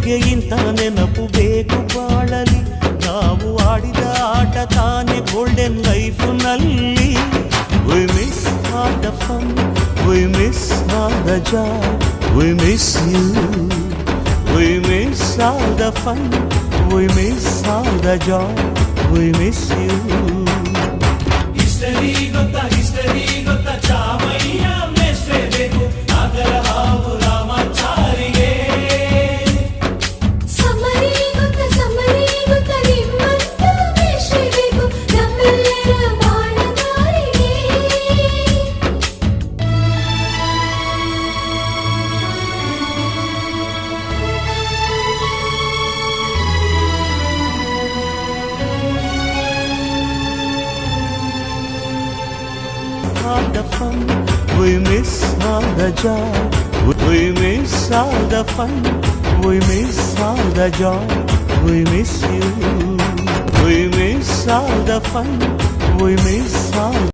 ಬಗ್ಗೆ ಇಂಥ ನೆನಪು ಬೇಕು ಬಾಳಲಿ. ನಾವು ಆಡಿದ ಆಟ ತಾನೆ golden ಲೈಫ್ನಲ್ಲಿ. We miss all the fun, we miss all the joy, we miss you. We miss all the fun, we miss all the joy, we miss you. History ಗೊತ್ತಾ ಚಾಮಯ್ಯ ಮೇಷ್ಟ್ರೆ ಬೇಕು ನಾಗರ ಹಾವು ರಾಮಾಚಾರಿಗೆ. ಸಮರಿ ಗೊತ್ತಾ ನಿಮ್ಮಂತ ಮೇಷ್ಟ್ರೆ ಬೇಕು ನಮ್ಮೆಲ್ಲರ ಬಾಳಗಾರಿಗೆ. All the fun, we miss all the joy, we miss all the fun, we miss all the joy, we miss you. We miss all the fun, we miss all